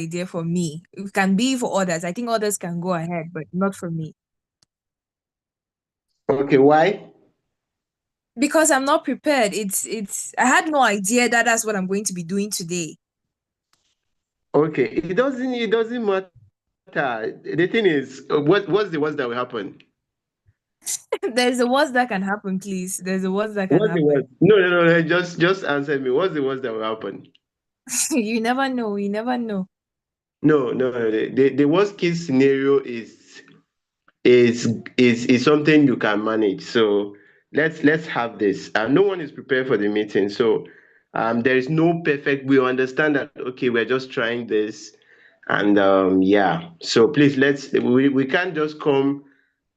idea for me. It can be for others. I think others can go ahead, but not for me. Okay, why? Because I'm not prepared. I had no idea that that's what I'm going to be doing today. Okay, it doesn't matter. The thing is, what's the worst that will happen? There's a worst that can happen, please. There's a worst that can What's the happen. worst? No, no, no, no. Just answer me. What's the worst that will happen? You never know. You never know. No, no, no. The worst case scenario is something you can manage. So let's have this. No one is prepared for the meeting, so there is no perfect. We understand that. Okay, we're just trying this, and yeah. So please, we can't just come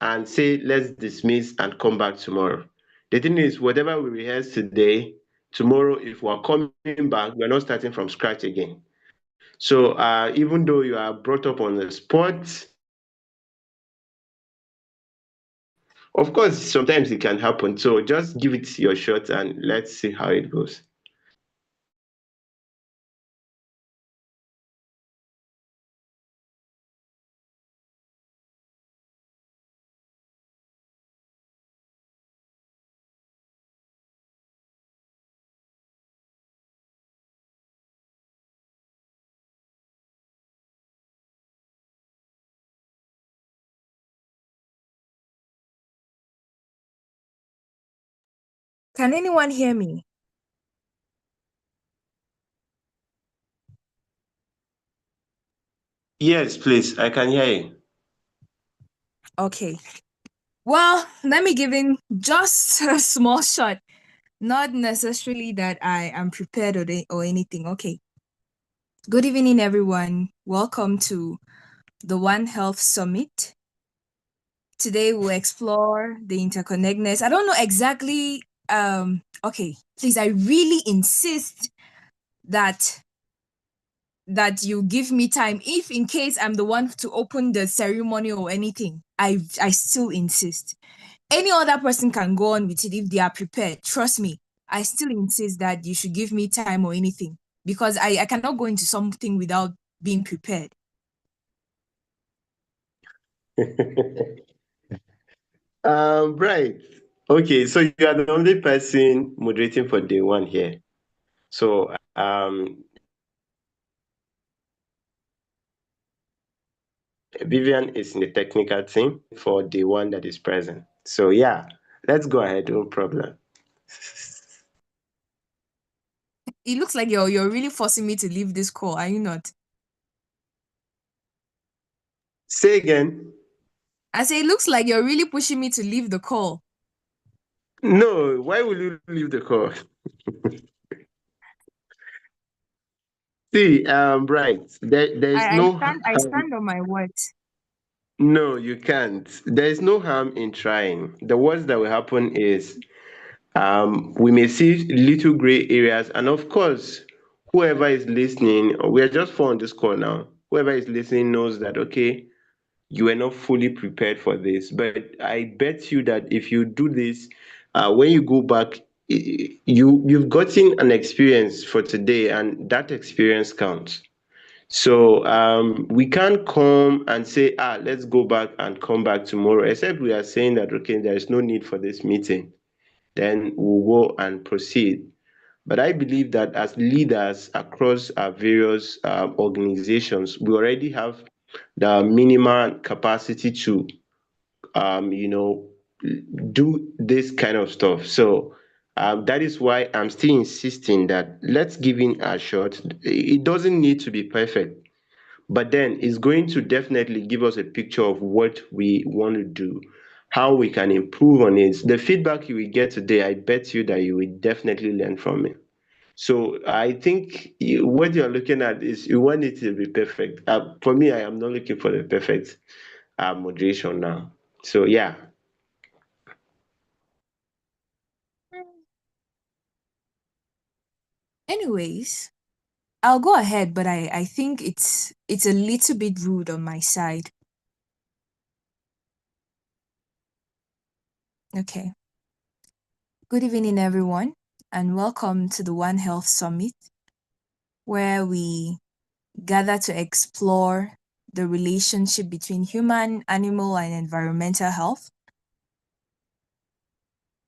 and say let's dismiss and come back tomorrow. The thing is, whatever we rehearse today, tomorrow, if we're coming back, we're not starting from scratch again. So even though you are brought up on the spot, of course, sometimes it can happen. So just give it your shot and let's see how it goes. Can anyone hear me? Yes, please. I can hear you. Okay. Well, let me give in just a small shot. Not necessarily that I am prepared or anything. Okay. Good evening, everyone. Welcome to the One Health Summit. Today we'll explore the interconnectedness. I don't know exactly. Okay, please, I really insist that you give me time. If in case I'm the one to open the ceremony or anything, I still insist. Any other person can go on with it if they are prepared. Trust me. I still insist that you should give me time or anything because I cannot go into something without being prepared. Right. Okay, so you are the only person moderating for day one here. So Vivian is in the technical team for the one that is present. So yeah, let's go ahead, no problem. It looks like you're really forcing me to leave this call, are you not? Say again. I say it looks like you're really pushing me to leave the call. No, why will you leave the call? See, right. There's I no stand I harm. stand on my words. No, you can't. There is no harm in trying. The worst that will happen is we may see little gray areas, and of course, whoever is listening, we are just four on this call now. Whoever is listening knows that okay, you were not fully prepared for this. But I bet you that if you do this, when you go back, you've gotten an experience for today, and that experience counts. So we can't come and say, let's go back and come back tomorrow, except we are saying that okay, there is no need for this meeting. Then we'll go and proceed. But I believe that as leaders across our various organizations, we already have the minimal capacity to, you know, do this kind of stuff. So that is why I'm still insisting that let's give in a shot. It doesn't need to be perfect, but then it's going to definitely give us a picture of what we want to do, how we can improve on it. The feedback you will get today, I bet you that you will definitely learn from it. So I think what you're looking at is you want it to be perfect. For me, I am not looking for the perfect moderation now. So yeah. Anyways, I'll go ahead, but I think it's a little bit rude on my side. Okay. Good evening, everyone, and welcome to the One Health Summit, where we gather to explore the relationship between human, animal, and environmental health.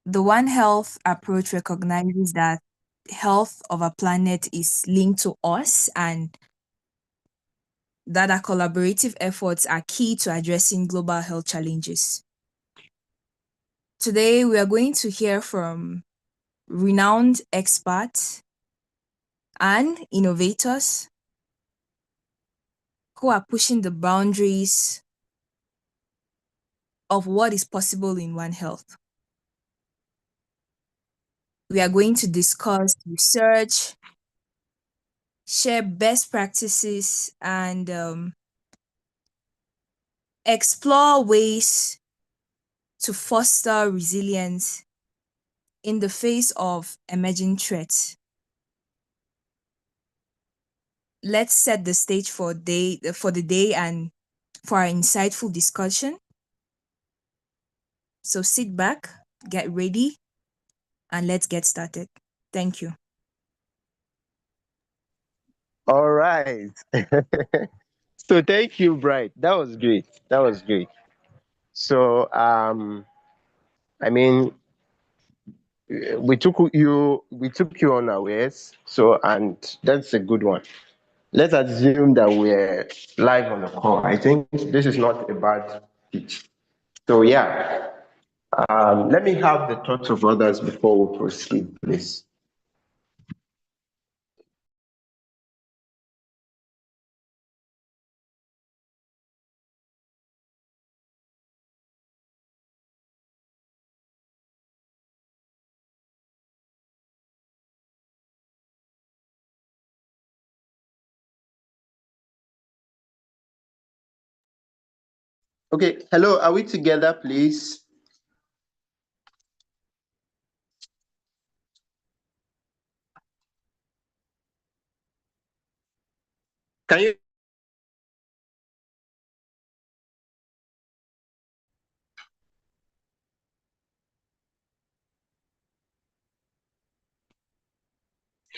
The One Health approach recognizes that health of our planet is linked to us and that our collaborative efforts are key to addressing global health challenges. Today, we are going to hear from renowned experts and innovators who are pushing the boundaries of what is possible in One Health. We are going to discuss research, share best practices, and explore ways to foster resilience in the face of emerging threats. Let's set the stage for the day and for our insightful discussion. So sit back, get ready, and let's get started. Thank you. All right. So thank you, Bright. That was great. That was great. So I mean, we took you unawares. So and that's a good one. Let's assume that we're live on the call. I think this is not a bad pitch. So yeah, let me have the thoughts of others before we proceed, please. Okay, hello, are we together, please? Can you?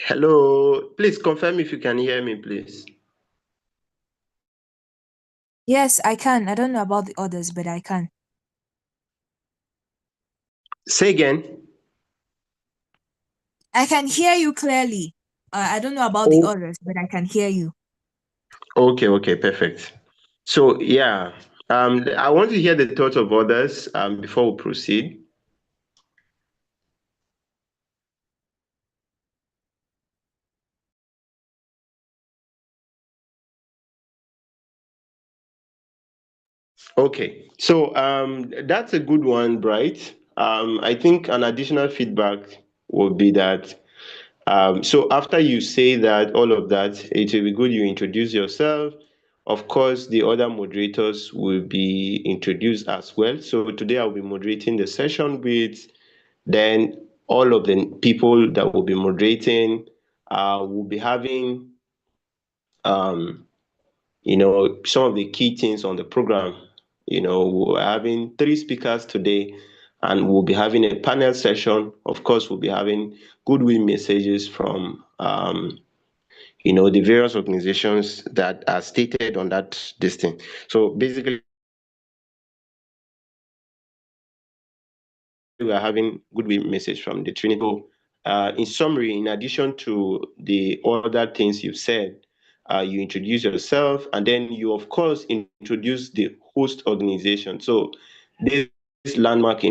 Hello, please confirm if you can hear me, please. Yes, I can. I don't know about the others, but I can. Say again. I can hear you clearly. I don't know about the Oh, others, but I can hear you. okay, perfect. So yeah, I want to hear the thoughts of others before we proceed. Okay, so that's a good one, Bright. I think an additional feedback would be that so after you say that all of that, it will be good you introduce yourself. Of course, the other moderators will be introduced as well. So today I'll be moderating the session with then all of the people that will be moderating will be having um, some of the key things on the program. We're having three speakers today, and we'll be having a panel session. Of course, we'll be having goodwill messages from the various organizations that are stated on that listing. So basically, we are having goodwill message from the Trinity. In summary, in addition to the other things you've said, you introduce yourself, and then you, of course, introduce the host organization. So this landmark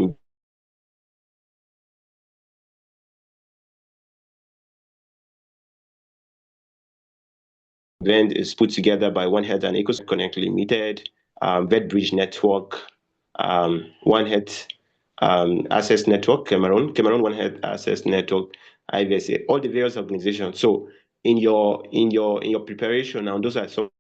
event is put together by One Health and Ecosystem Connect Limited, VetBridge Network, One Health Access Network, Cameroon One Health Access Network, IVSA, all the various organizations. So in your preparation, now those are some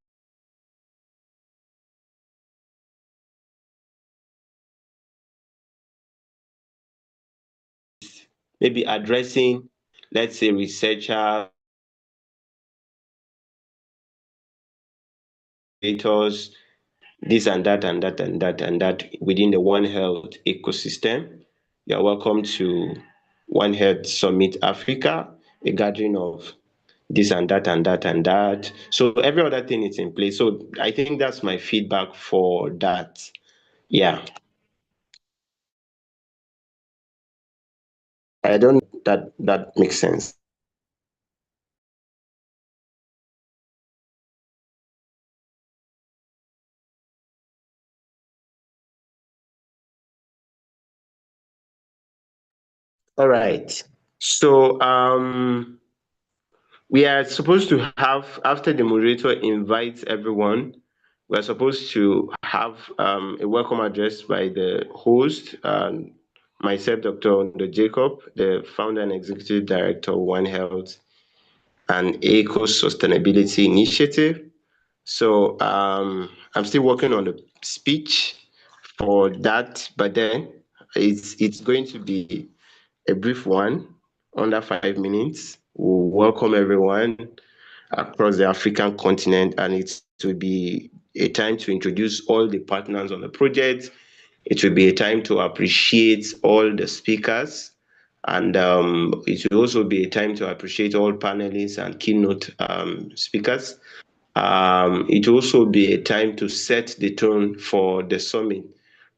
maybe addressing, let's say, researchers, creators, this and that and that and that and that within the One Health ecosystem. You're welcome to One Health Summit Africa, a gathering of this and that and that and that. So every other thing is in place. So I think that's my feedback for that. Yeah. I don't know that makes sense. All right. So we are supposed to have, after the moderator invites everyone, we're supposed to have a welcome address by the host, myself, Dr. Ondo Jacob, the founder and executive director of One Health and Eco Sustainability Initiative. So I'm still working on the speech for that, but then it's going to be a brief one, under 5 minutes. We'll welcome everyone across the African continent, and it will be a time to introduce all the partners on the project. It will be a time to appreciate all the speakers, and it will also be a time to appreciate all panelists and keynote speakers. It will also be a time to set the tone for the summit,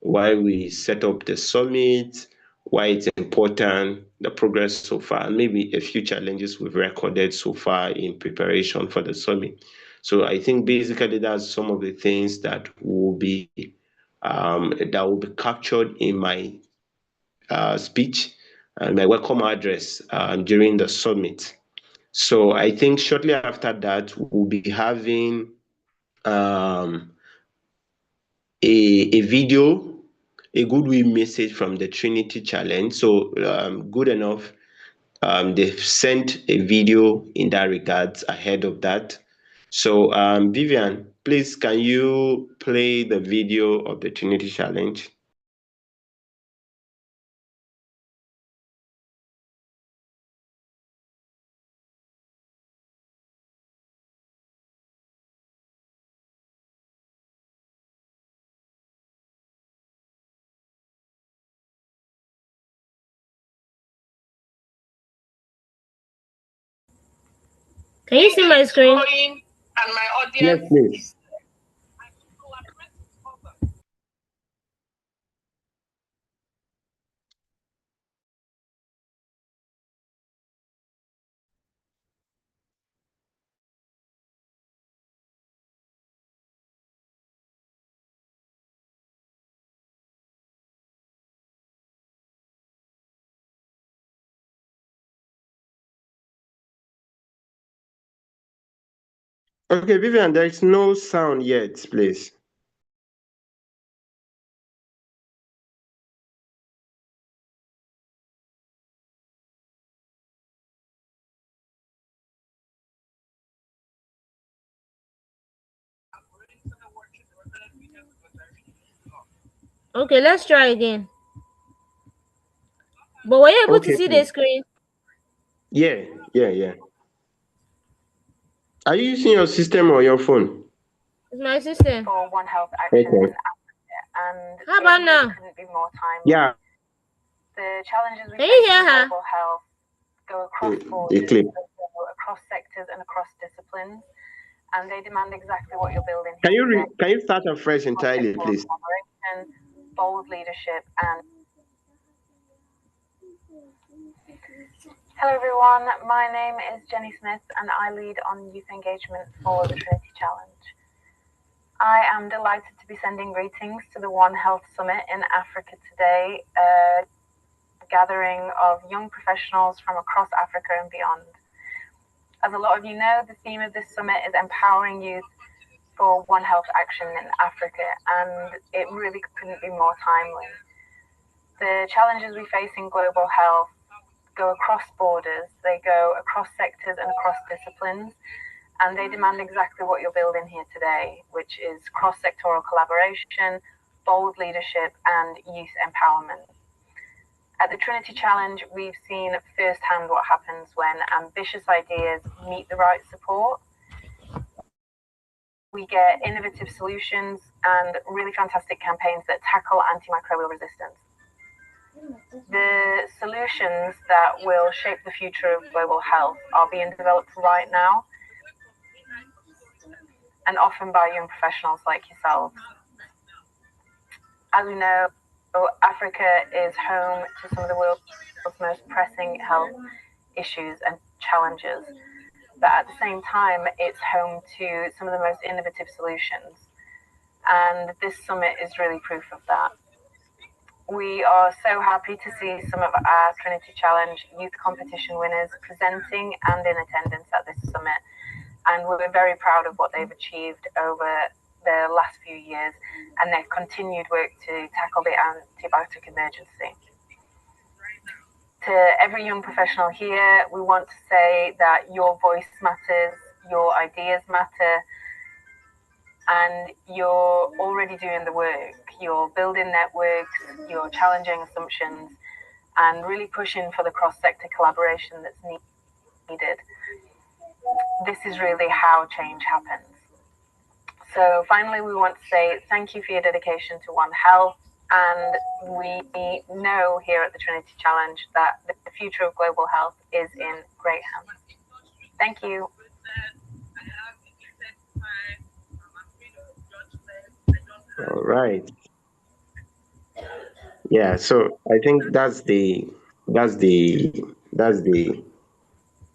why we set up the summit, why it's important, the progress so far, and maybe a few challenges we've recorded so far in preparation for the summit. So I think basically that's some of the things that will be captured in my speech and my welcome address during the summit. So I think shortly after that, we'll be having um, a video, a goodwill message from the Trinity Challenge. So good enough. They've sent a video in that regards ahead of that. So Vivian, please can you play the video of the Trinity Challenge? Can you see my screen? And my audience. Yes, please. Okay, Vivian, there is no sound yet, please. Okay, let's try again. But were you able to see the screen? Yeah. Are you using your system or your phone? It's my system. For One Health Action in Africa, and how about now? Couldn't be more timely. Yeah. The challenges we face in global health go across borders, go across sectors and across disciplines, and they demand exactly what you're building. Can you start afresh entirely, please? Bold leadership and. Hello everyone, my name is Jenny Smith and I lead on youth engagement for the Trinity Challenge. I am delighted to be sending greetings to the One Health Summit in Africa today, a gathering of young professionals from across Africa and beyond. As a lot of you know, the theme of this summit is empowering youth for One Health action in Africa, and it really couldn't be more timely. The challenges we face in global health go across borders, they go across sectors and across disciplines, and they demand exactly what you're building here today, which is cross-sectoral collaboration, bold leadership, and youth empowerment. At the Trinity Challenge, we've seen firsthand what happens when ambitious ideas meet the right support. We get innovative solutions and really fantastic campaigns that tackle antimicrobial resistance. The solutions that will shape the future of global health are being developed right now, and often by young professionals like yourselves. As we know, Africa is home to some of the world's most pressing health issues and challenges, but at the same time, it's home to some of the most innovative solutions. And this summit is really proof of that. We are so happy to see some of our Trinity Challenge youth competition winners presenting and in attendance at this summit. And we're very proud of what they've achieved over the last few years and their continued work to tackle the antibiotic emergency. To every young professional here, we want to say that your voice matters, your ideas matter, and you're already doing the work. You're building networks, you're challenging assumptions, and really pushing for the cross-sector collaboration that's needed. This is really how change happens. So finally, we want to say thank you for your dedication to One Health, and we know here at the Trinity Challenge that the future of global health is in great hands. Thank you. All right. Yeah, so I think that's the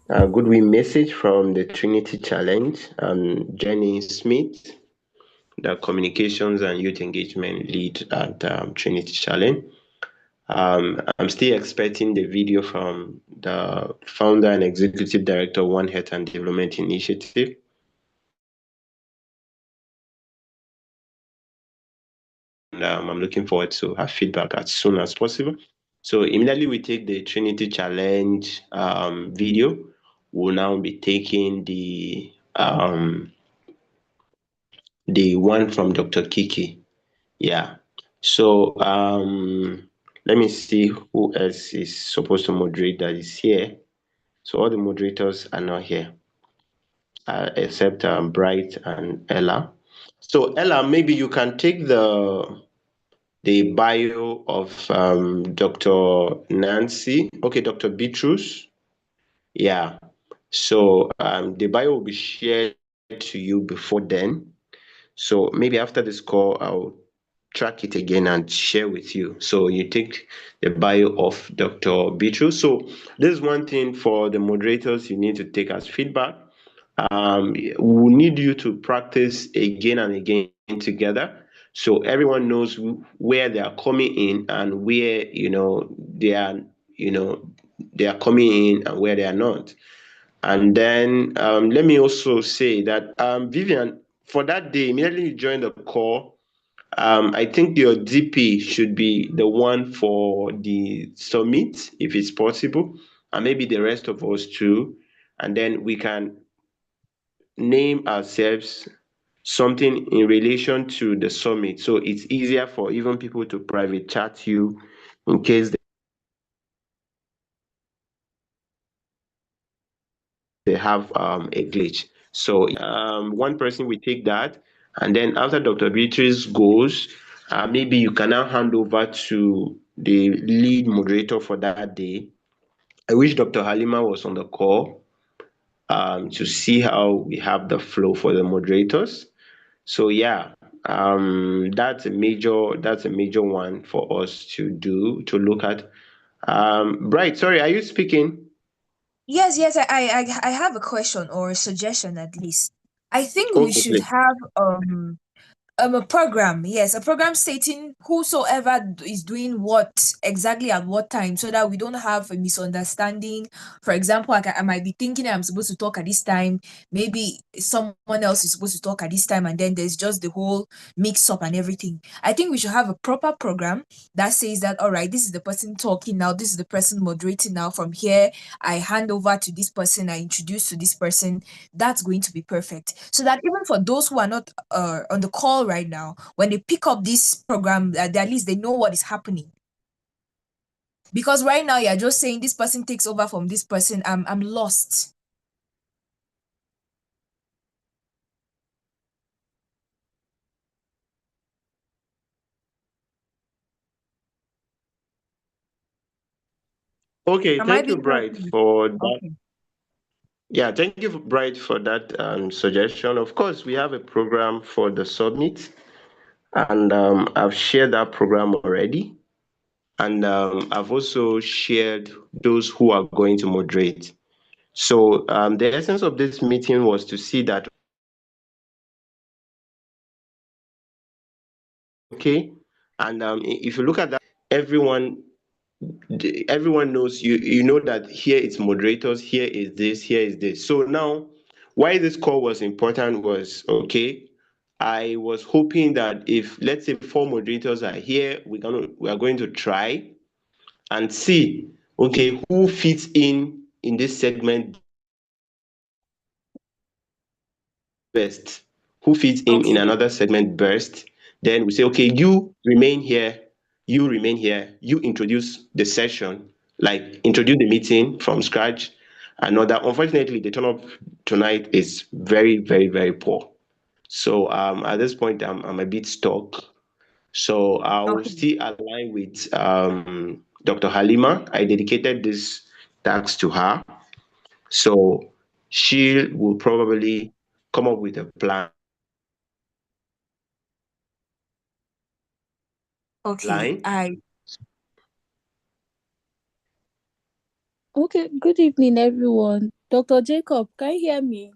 goodwill message from the Trinity Challenge. Jenny Smith, the communications and youth engagement lead at Trinity Challenge. I'm still expecting the video from the founder and executive director of One Health and Development Initiative. I'm looking forward to have feedback as soon as possible. So immediately we take the Trinity Challenge video, we'll now be taking the one from Dr. Kiki. Yeah. So let me see who else is supposed to moderate that is here. So all the moderators are not here, except Bright and Ella. So Ella, maybe you can take the bio of Dr. Nancy. Okay, Dr. Beatrice. Yeah. So the bio will be shared to you before then. So maybe after this call, I'll track it again and share with you. So you take the bio of Dr. Beatrice. So this is one thing for the moderators you need to take as feedback. We need you to practice again and again together, so everyone knows where they are coming in and where they are coming in and where they are not. And then let me also say that Vivian, for that day, immediately you join the call. I think your DP should be the one for the summit, if it's possible, and maybe the rest of us too. And then we can name ourselves something in relation to the summit. So it's easier for even people to private chat you in case they have a glitch. So one person will take that, and then after Dr. Beatrice goes, maybe you can now hand over to the lead moderator for that day. I wish Dr. Halima was on the call to see how we have the flow for the moderators. So yeah, that's a major one for us to look at. Bright, sorry, are you speaking? Yes, I have a question or a suggestion at least. I think we Okay, should please. have a program, yes, a program stating whosoever is doing what exactly at what time, so that we don't have a misunderstanding. For example, I might be thinking I'm supposed to talk at this time, maybe someone else is supposed to talk at this time, and then there's just the whole mix up and everything. I think we should have a proper program that says that, all right, this is the person talking now, this is the person moderating now. From here, I hand over to this person, I introduce to this person. That's going to be perfect, so that even for those who are not on the call right now, when they pick up this program, at least they know what is happening. Because right now you're just saying this person takes over from this person. I'm lost. Okay, Am I thank you, being Bright, heard? for that. Okay. Yeah, thank you, Bright, for that suggestion. Of course, we have a program for the summit, and I've shared that program already. And I've also shared those who are going to moderate. So the essence of this meeting was to see that, okay, and if you look at that, everyone knows, you know that here it's moderators, here is this, here is this. So now, why this call was important was, okay, I was hoping that if, let's say, four moderators are here, we are going to try and see, okay, who fits in this segment best, who fits in Okay. another segment best. Then we say, okay, you remain here, you remain here, you introduce the session, like introduce the meeting from scratch. Another, unfortunately, the turn up tonight is very, very, very poor. So at this point, I'm a bit stuck. So I'll Okay. still align with Dr. Halima. I dedicated this task to her. So she will probably come up with a plan. Okay. Line. Okay, good evening, everyone. Dr. Jacob, can you hear me?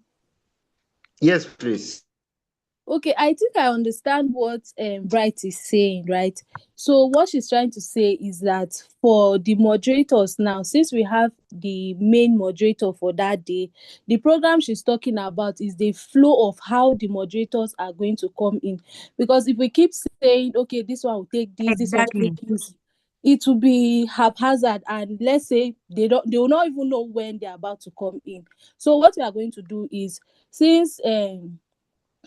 Yes, please. Okay, I think I understand what Bright is saying, right? So what she's trying to say is that for the moderators now, since we have the main moderator for that day, the program she's talking about is the flow of how the moderators are going to come in. Because if we keep saying, okay, this one will take this one will Exactly. take this, it will be haphazard, and let's say they will not even know when they're about to come in. So what we are going to do is, since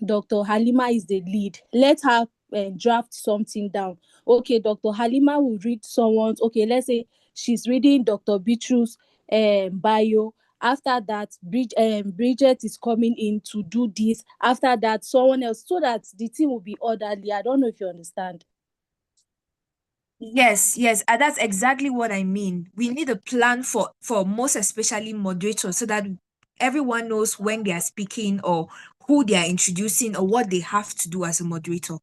Dr. Halima is the lead, let her draft something down. Okay, Dr. Halima will read someone's, okay, let's say she's reading Dr. Beatrice's bio. After that, Bridget is coming in to do this. After that, someone else, so that the team will be orderly. I don't know if you understand. Yes, yes, and that's exactly what I mean. We need a plan for most especially moderators so that everyone knows when they are speaking or who they are introducing or what they have to do as a moderator.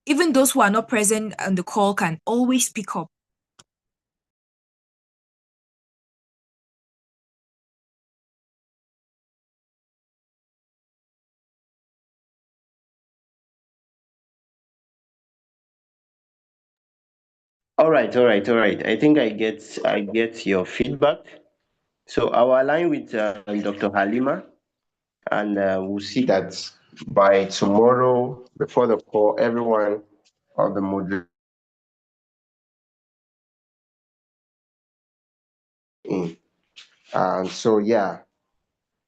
Even those who are not present on the call can always speak up. All right, all right, all right. I think I get your feedback. So I'll align with Dr. Halima, and we'll see that by tomorrow, before the call, everyone of the moderators in. So yeah,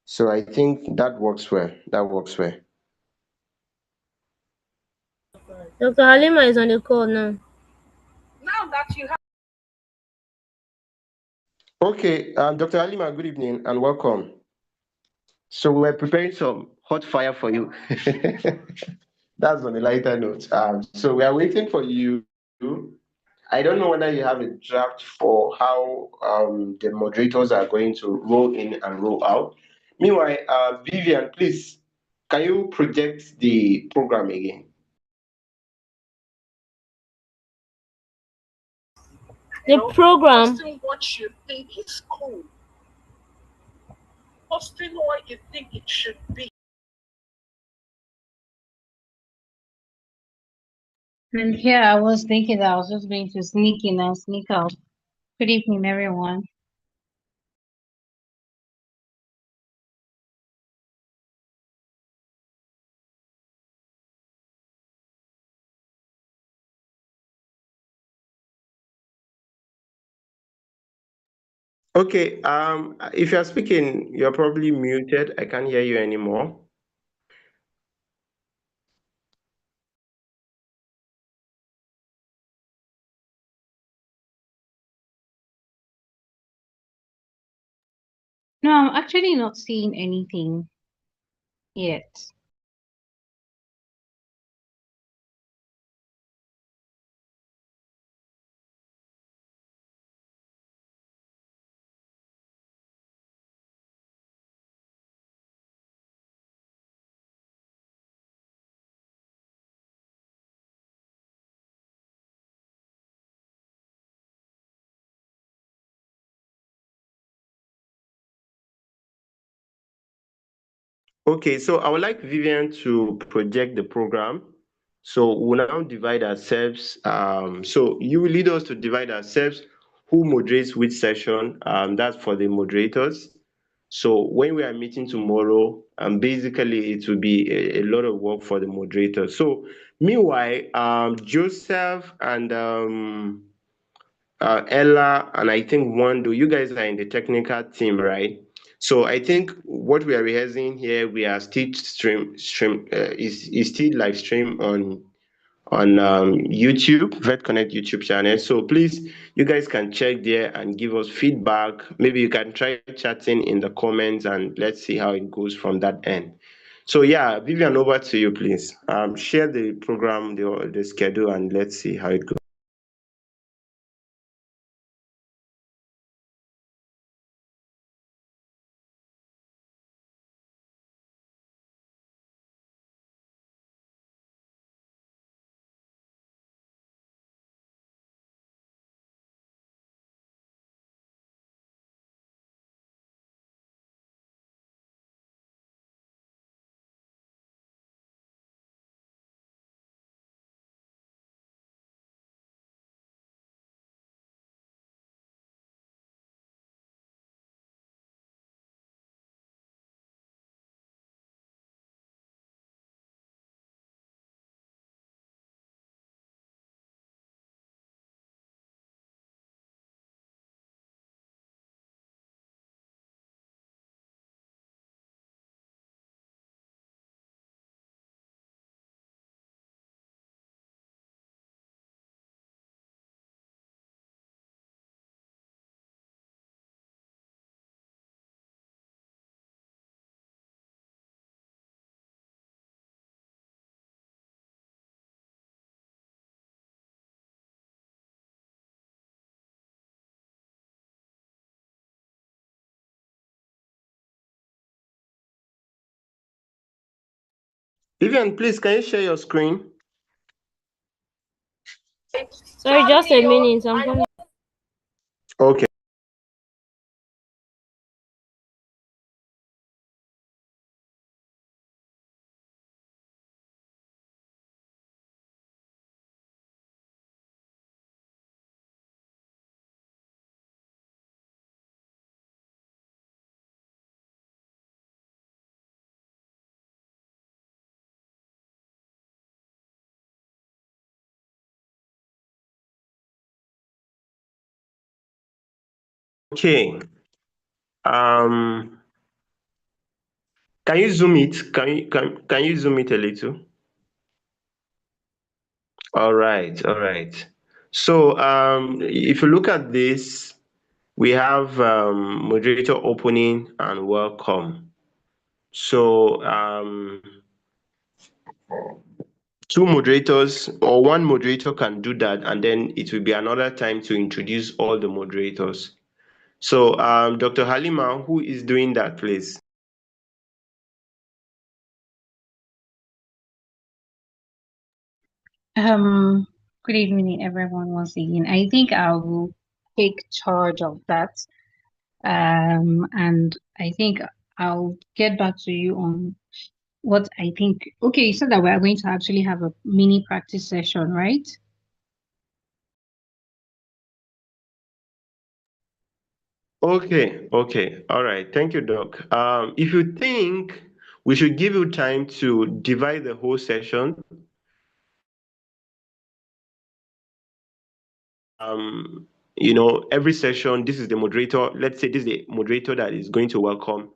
so I think that works well. That works well. Dr. Halima is on the call now. Now that you have Okay, Dr. Halima, good evening and welcome. So we're preparing some hot fire for you. That's on a lighter note. So we are waiting for you. I don't know whether you have a draft for how the moderators are going to roll in and roll out. Meanwhile, Vivian, please, can you project the program again? The program. Posting what you think is cool. Posting what you think it should be. And here I was thinking that I was just going to sneak in and sneak out. Good evening, everyone. Okay, if you're speaking, you're probably muted. I can't hear you anymore. No, I'm actually not seeing anything yet. Okay, so I would like Vivian to project the program. So we'll now divide ourselves. So you will lead us to divide ourselves. Who moderates which session? That's for the moderators. So when we are meeting tomorrow, basically it will be a lot of work for the moderators. So meanwhile, Joseph and Ella and I think Wando, you guys are in the technical team, right? So I think what we are rehearsing here, we are still is still live stream on YouTube, Vet Connect YouTube channel. So please, you guys can check there and give us feedback. Maybe you can try chatting in the comments and let's see how it goes from that end. So yeah, Vivian, over to you, please. Share the program, the schedule, and let's see how it goes. Vivian, please, can you share your screen? Sorry, just a minute. I'm coming. Okay. Okay. Um, can you zoom it? Can you zoom it a little? All right, all right. So if you look at this, we have moderator opening and welcome. So two moderators or one moderator can do that, and then it will be another time to introduce all the moderators. So Dr. Halima, who is doing that, please? Good evening, everyone, once again. I think I will take charge of that. And I think I'll get back to you on what I think. Okay, you said that we're going to actually have a mini practice session, right? Okay, okay, all right. Thank you, Doc. If you think we should give you time to divide the whole session, every session, this is the moderator. Let's say this is the moderator that is going to welcome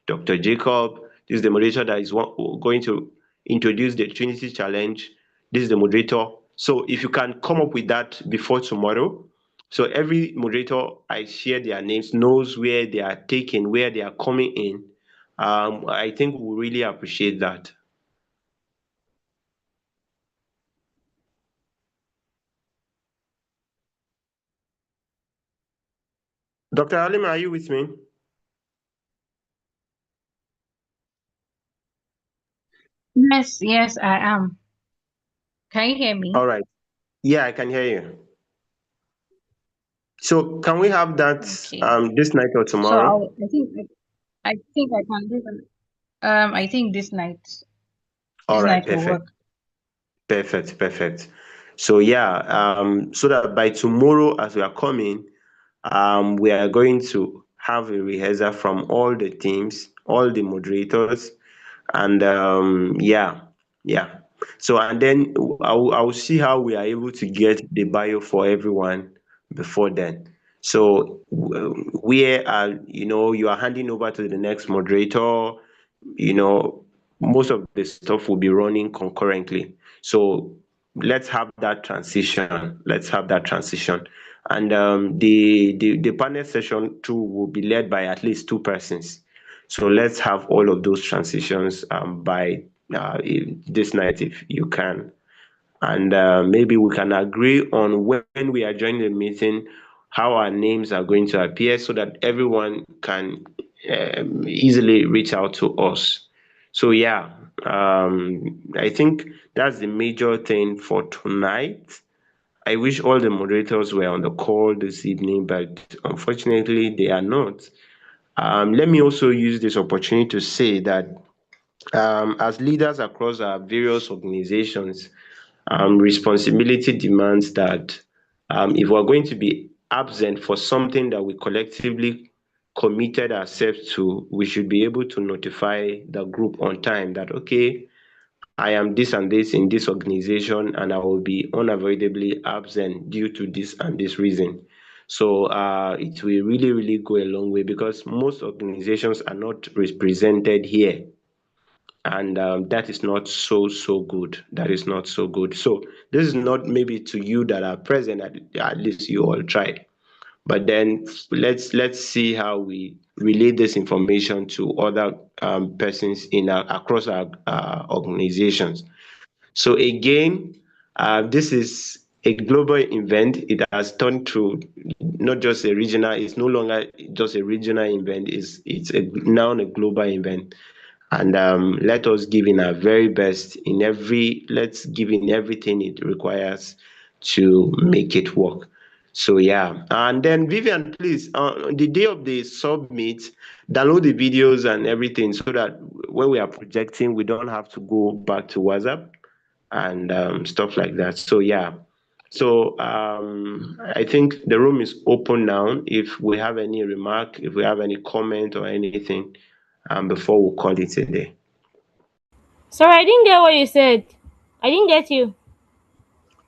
Dr. Jacob. This is the moderator that is going to introduce the Trinity Challenge. This is the moderator. So if you can come up with that before tomorrow, so every moderator I share their names knows where they are taking, where they are coming in. I think we really appreciate that. Dr. Halima, are you with me? Yes, yes, I am. Can you hear me? All right. Yeah, I can hear you. So can we have that Okay. this night or So tomorrow? I think I can do that. I think this All right, will perfect. work. Perfect. So yeah, so that by tomorrow as we are coming, we are going to have a rehearsal from all the teams, all the moderators, and yeah. So and then I'll see how we are able to get the bio for everyone before then. So where are you are handing over to the next moderator, you know most of the stuff will be running concurrently. So let's have that transition. And the panel session too will be led by at least two persons. So let's have all of those transitions by this night if you can. And maybe we can agree on when we are joining the meeting, how our names are going to appear so that everyone can easily reach out to us. So yeah, I think that's the major thing for tonight. I wish all the moderators were on the call this evening, but unfortunately they are not. Let me also use this opportunity to say that as leaders across our various organizations, responsibility demands that if we're going to be absent for something that we collectively committed ourselves to, we should be able to notify the group on time that, okay, I am this and this in this organization and I will be unavoidably absent due to this and this reason. So it will really go a long way because most organizations are not represented here, and that is not so good. That is not so good. So this is not maybe to you that are present, at least you all tried, but then let's see how we relay this information to other persons in across our organizations. So again, this is a global event. It has turned to not just a regional. It's no longer just a regional event. Now a global event. And let us give in our very best let's give in everything it requires to make it work. So yeah, and then Vivian, please, on the day of the summit, download the videos and everything so that when we are projecting, we don't have to go back to WhatsApp and stuff like that. So yeah, so I think the room is open now. If we have any remark, if we have any comment or anything, before we call it a day. Sorry, I didn't get what you said. I didn't get you.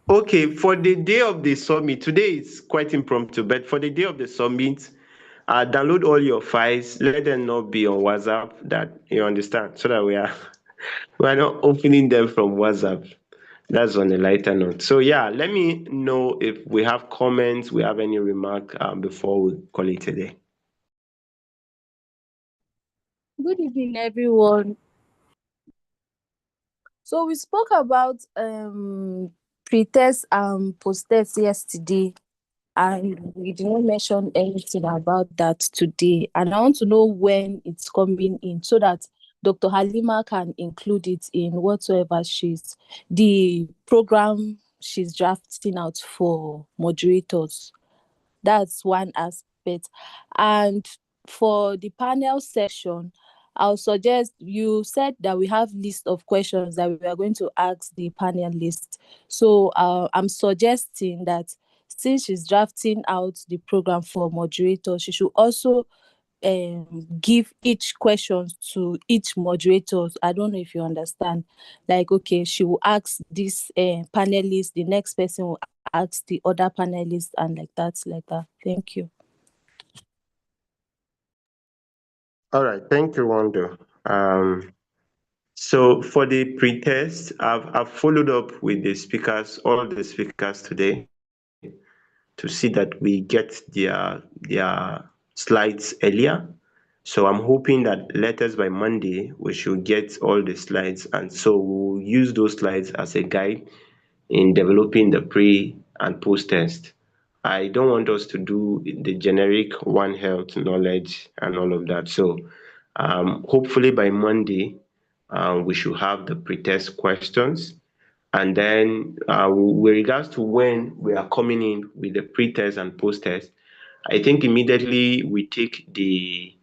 Okay, for the day of the summit, today is quite impromptu, but for the day of the summit, download all your files. Let them not be on WhatsApp. That you understand, so that we are not opening them from WhatsApp. That's on a lighter note. So yeah, let me know if we have comments, we have any remark before we call it a day. Good evening, everyone. So we spoke about pre-test and post-test yesterday, and we did not mention anything about that today. And I want to know when it's coming in so that Dr. Halima can include it in whatsoever the program she's drafting out for moderators. That's one aspect. And for the panel session, I'll suggest, you said that we have list of questions that we are going to ask the panelists. So I'm suggesting that since she's drafting out the program for moderator, she should also give each question to each moderator. I don't know if you understand. Like, okay, she will ask this panelist, the next person will ask the other panelist, and like that. Thank you. All right, thank you, Wando. So for the pre-test, I've followed up with the speakers, all the speakers today, to see that we get their slides earlier. So I'm hoping that latest by Monday we should get all the slides, and so we'll use those slides as a guide in developing the pre and post test. I don't want us to do the generic One Health knowledge and all of that. So hopefully by Monday we should have the pre-test questions. And then with regards to when we are coming in with the pre-test and post-test, I think immediately we take the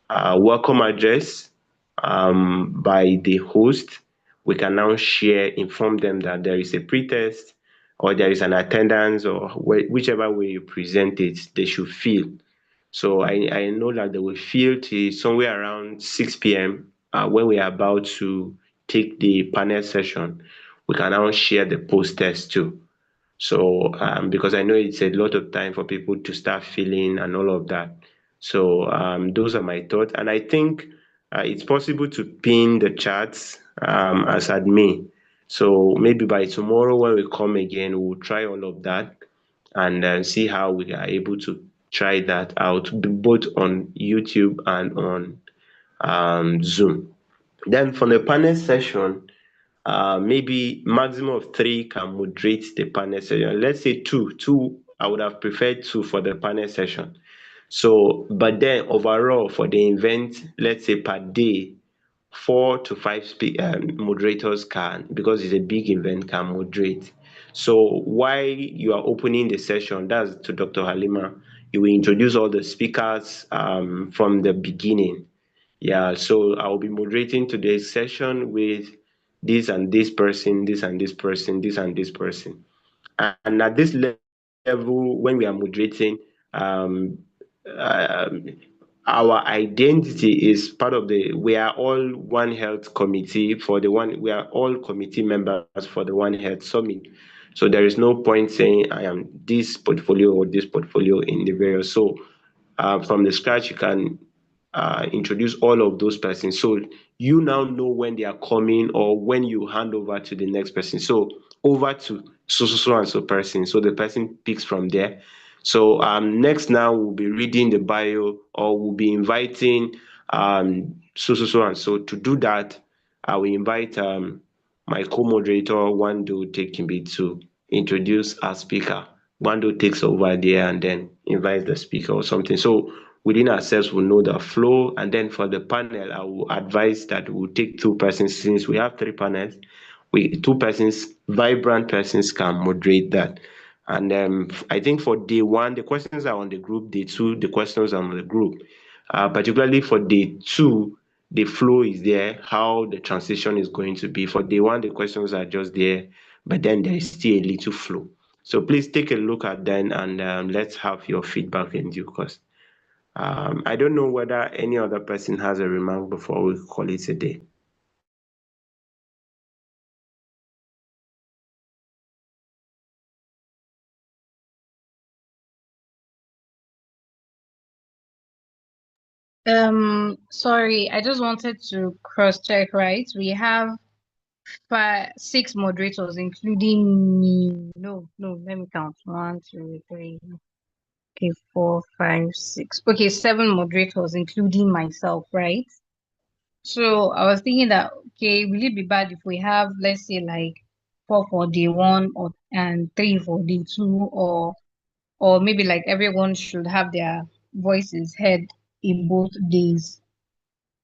welcome address by the host, we can now inform them that there is a pretest or there is an attendance, or whichever way you present it, they should fill. So I know that they will fill till somewhere around 6 p.m. When we are about to take the panel session, we can now share the post-test too. So because I know it's a lot of time for people to start filling and all of that. So those are my thoughts. And I think it's possible to pin the charts as admin. So maybe by tomorrow when we come again, we'll try all of that and see how we are able to try that out both on YouTube and on Zoom. Then for the panel session, maybe maximum of 3 can moderate the panel session. Let's say two. I would have preferred 2 for the panel session. So, but then overall for the event, let's say per day, 4 to 5 moderators can, because it's a big event, can moderate. So while you are opening the session, that's to Dr. Halima, you will introduce all the speakers from the beginning. Yeah, so I'll be moderating today's session with this and this person, this and this person, this and this person. And at this level, when we are moderating, um, um, our identity is part of we are all One Health committee we are all committee members for the One Health Summit. So there is no point saying I am this portfolio or this portfolio in the various. So from the scratch, you can introduce all of those persons. So you now know when they are coming or when you hand over to the next person. So over to so and so person. So the person picks from there. So next now we'll be reading the bio, or we'll be inviting so and so. To do that, I will invite my co-moderator Wando Tekimbi to introduce our speaker. Wando takes over there and then invites the speaker or something. So within ourselves, we'll know the flow. And then for the panel, I will advise that we'll take 2 persons. Since we have 3 panels, 2 persons, vibrant persons, can moderate that. And I think for day 1, the questions are on the group. Day 2, the questions are on the group. Particularly for day 2, the flow is there, how the transition is going to be. For day 1, the questions are just there, but then there is still a little flow. So please take a look at them, and let's have your feedback in due course. I don't know whether any other person has a remark before we call it a day. Sorry, I just wanted to cross-check, right? We have 6 moderators, including me. No, let me count. 1, 2, 3. Okay, 4, 5, 6. Okay, 7 moderators, including myself, right? So I was thinking that, okay, will it be bad if we have, let's say, like 4 for day 1 and 3 for day 2, or maybe like everyone should have their voices heard in both days?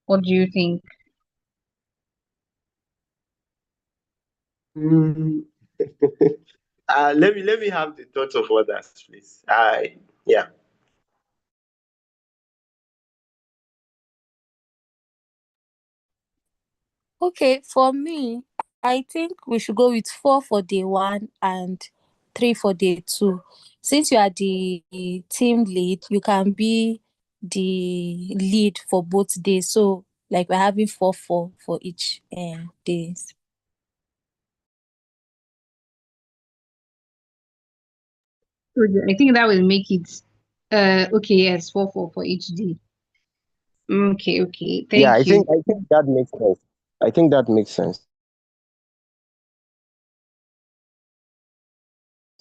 What do you think? Let me have the thoughts of others, please. Yeah. Okay, for me, I think we should go with 4 for day 1 and 3 for day 2. Since you are the team lead, you can be the lead for both days. So, like, we're having 4 for each days. I think that will make it okay, yes, 4 for each day. Okay, Yeah, thank you. I think that makes sense. I think that makes sense.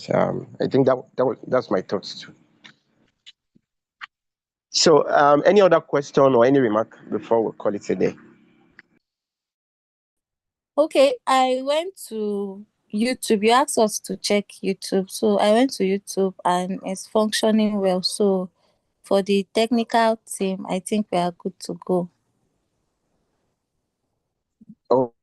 I think that's my thoughts too. So, any other question or any remark before we call it a day? Okay, I went to YouTube. You asked us to check YouTube. So I went to YouTube and it's functioning well. So for the technical team, I think we are good to go. Oh,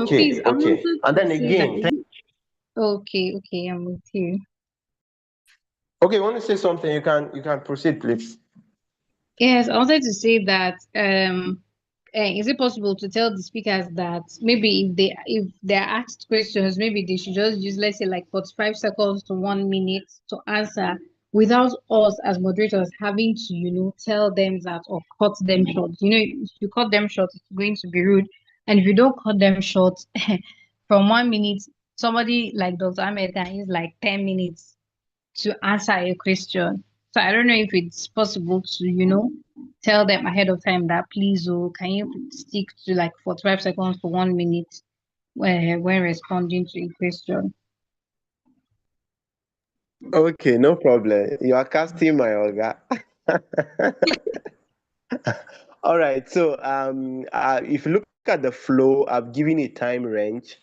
Please, I okay. wanted And to then say that. again, Okay, I'm with you. okay, want to say something? You can proceed, please. Yes, I wanted to say that is it possible to tell the speakers that maybe if they're asked questions, maybe they should just use, let's say, like 45 seconds to 1 minute to answer without us as moderators having to, tell them that or cut them short. If you cut them short, it's going to be rude. And if you don't cut them short, from 1 minute, somebody like Dr. Ahmed can use like 10 minutes to answer a question. So I don't know if it's possible to, tell them ahead of time that please, oh, can you stick to like 45 seconds to 1 minute when responding to a question? Okay, no problem. You are casting my Olga. All right. So, if you look at the flow, I've given a time range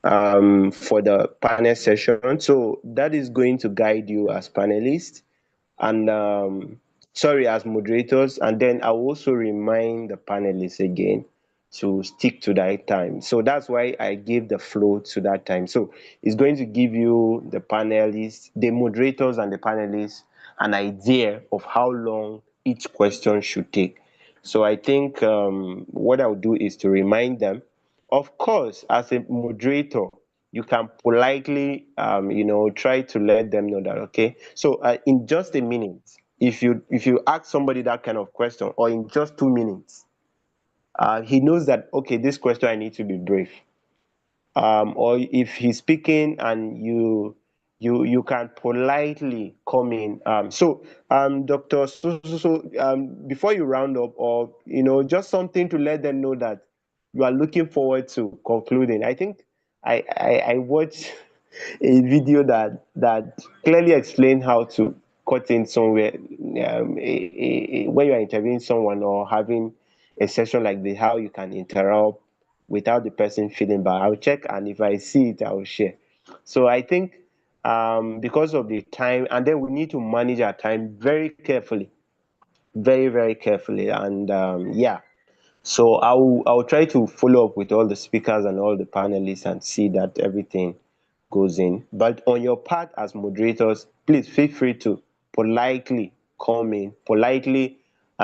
for the panel session. So that is going to guide you as panelists and sorry, as moderators. And then I will also remind the panelists again to stick to that time. So that's why I gave the flow to that time. So it's going to give you, the panelists, the moderators and the panelists, an idea of how long each question should take. So I think what I'll do is to remind them. Of course, as a moderator, you can politely try to let them know that, okay, so in just a minute, if you ask somebody that kind of question, or in just 2 minutes, he knows that, okay, this question I need to be brief. Or if he's speaking and you can politely come in. Dr. Before you round up, or just something to let them know that you are looking forward to concluding. I think I watched a video that clearly explained how to cut in somewhere, when you are interviewing someone or having a session like this, how you can interrupt without the person feeling bad. I'll check, and if I see it, I will share. So I think because of the time, and then we need to manage our time very carefully, very, very carefully. And yeah, so I'll try to follow up with all the speakers and all the panelists and see that everything goes in. But on your part as moderators, please feel free to politely come in, politely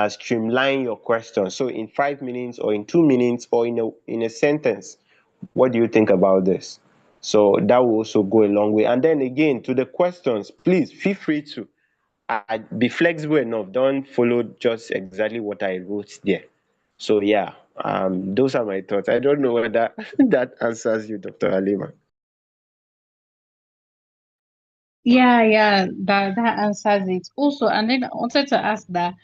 streamline your questions. So in 5 minutes or in 2 minutes or in a sentence, what do you think about this? So that will also go a long way. And then again, to the questions, please feel free to be flexible enough. Don't follow just exactly what I wrote there. So yeah, those are my thoughts. I don't know whether that answers you, Dr. Halima. Yeah, that answers it. Also, and then I wanted to ask that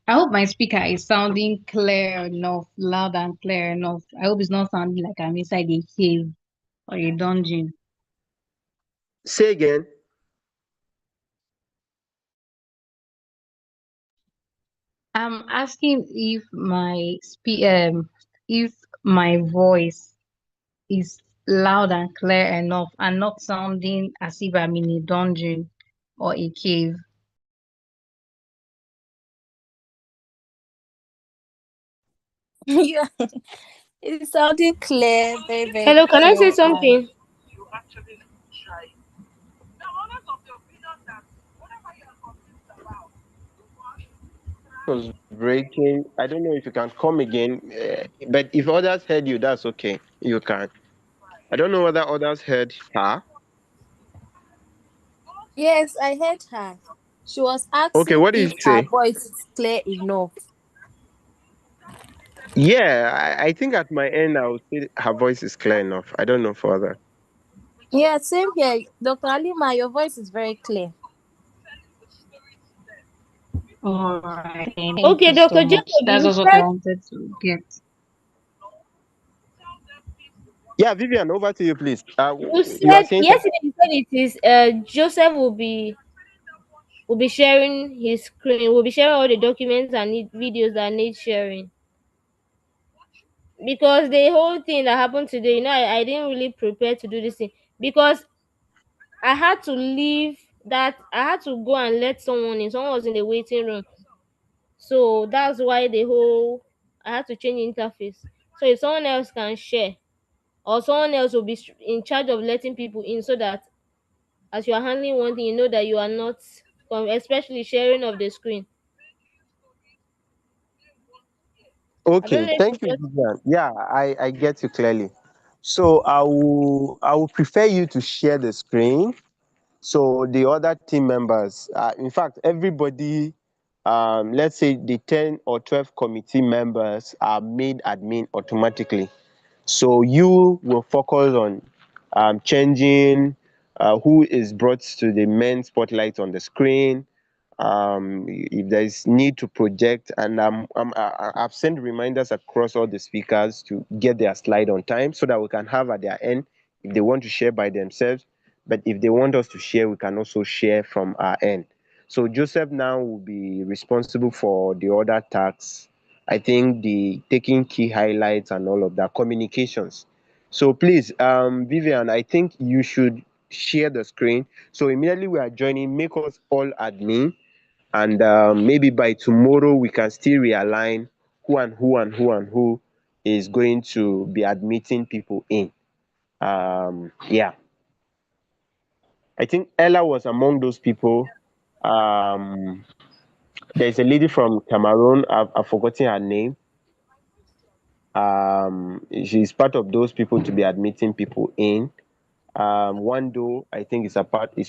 I hope my speaker is sounding clear enough, loud and clear enough. I hope it's not sounding like I'm inside a cave or a dungeon. Say again. I'm asking if my voice is loud and clear enough and not sounding as if I'm in a dungeon or a cave. Yeah, it's sounding clear, very, very Hello, can I say clear. something? You actually try. Now, others of the opinion that whatever you are confused about, Was breaking. I don't know if you can come again, but if others heard you, that's okay. You can. I don't know whether others heard her. Yes, I heard her. She was Okay, asking what did if you her say? voice is clear enough. Yeah, I think at my end I would say her voice is clear enough. I don't know for others. Yeah, same here. Dr. Alima, your voice is very clear. All right, thank Okay, you so Dr. much. Jacob, That's you also what I said wanted to get. Yeah, Vivian, over to you, please. you You are said saying something. yesterday you said it is Joseph will be sharing his screen, will be sharing all the documents and videos that need sharing. Because the whole thing that happened today, I didn't really prepare to do this thing because I had to leave I had to go and let someone in. Someone was in the waiting room. So that's why I had to change interface. So if someone else can share, or someone else will be in charge of letting people in, so that as you are handling one thing, you know that you are not, especially sharing of the screen. I don't Okay, know if thank you you, got. Vivian. Yeah, I get you clearly. So I will prefer you to share the screen so the other team members, in fact everybody, let's say the 10 or 12 committee members are made admin automatically. So you will focus on changing who is brought to the main spotlight on the screen, if there is need to project, and I've sent reminders across all the speakers to get their slide on time so that we can have at their end if they want to share by themselves. But if they want us to share, we can also share from our end. So Joseph now will be responsible for the other tasks. I think the taking key highlights and all of that communications. So please, Vivian, I think you should share the screen. So immediately we are joining, make us all admin, and maybe by tomorrow we can still realign who and who and who and who is going to be admitting people in. Yeah, I think Ella was among those people. um there's a lady from Cameroon, I've forgotten her name. She's part of those people to be admitting people in. Wando, I think is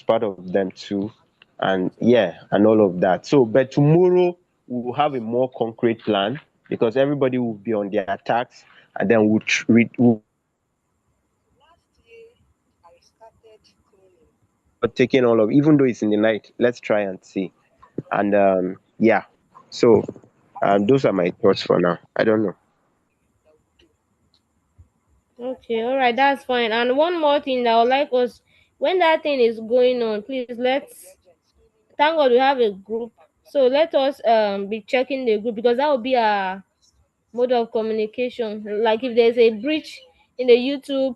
part of them too, and yeah, and all of that. So, but tomorrow we will have a more concrete plan because everybody will be on their tasks, and then we'll Last year, I started cleaning. taking all of, even though it's in the night. Let's try and see, and yeah. So, those are my thoughts for now. I don't know. Okay, all right, that's fine. And one more thing that I would like us, when that thing is going on, please let's thank God we have a group. So let us be checking the group because that will be a mode of communication. Like if there's a breach in the YouTube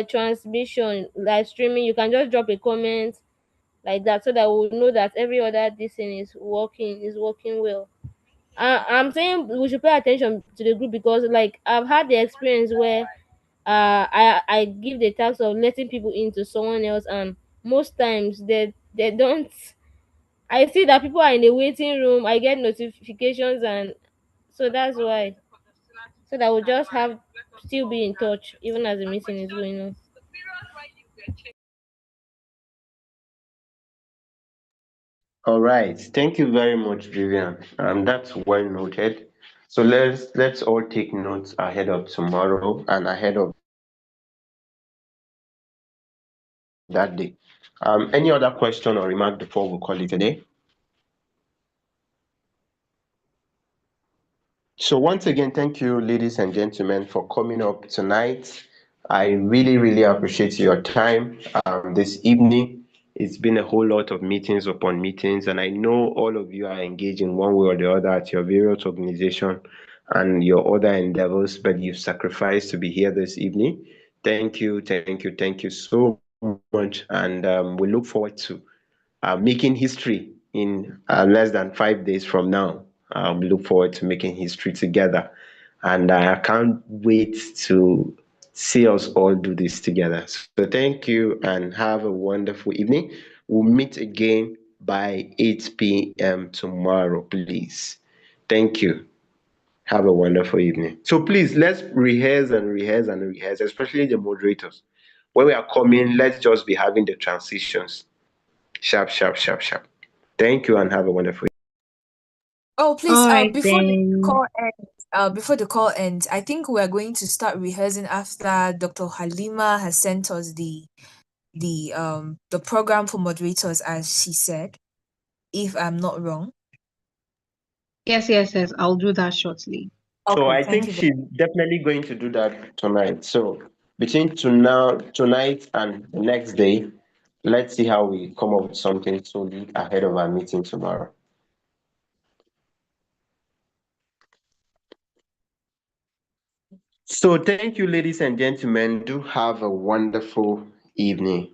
transmission live streaming, you can just drop a comment like that so that we'll know that every other this thing is working well. I'm saying we should pay attention to the group because like I've had the experience where I give the task of letting people into someone else, and most times they don't. I see that people are in the waiting room, I get notifications, and so that's why, so that we'll just have still be in touch even as the meeting is going on. The period when you were changing. All right. Thank you very much, Vivian. That's well noted. So let's all take notes ahead of tomorrow and ahead of that day. Any other question or remark before we call it a day? So once again, thank you, ladies and gentlemen, for coming up tonight. I really, really appreciate your time this evening. It's been a whole lot of meetings upon meetings, and I know all of you are engaged in one way or the other at your various organization and your other endeavors, but you've sacrificed to be here this evening. Thank you, thank you, thank you so much, and we look forward to making history in less than 5 days from now. We look forward to making history together. And I can't wait to see us all do this together. So thank you and have a wonderful evening. We'll meet again by 8 p.m. tomorrow, please. Thank you. Have a wonderful evening. So please, let's rehearse and rehearse and rehearse, especially the moderators. When we are coming, let's just be having the transitions. Sharp, sharp, sharp, sharp. Thank you and have a wonderful Oh, please, All right before the then. call ends, I think we're going to start rehearsing after Dr. Halima has sent us the program for moderators, as she said, if I'm not wrong. Yes, yes, yes. I'll do that shortly. So Okay, I thank think you. she's definitely going to do that tonight. So between tonight and the next day, let's see how we come up with something solid ahead of our meeting tomorrow. So thank you, ladies and gentlemen. Do have a wonderful evening.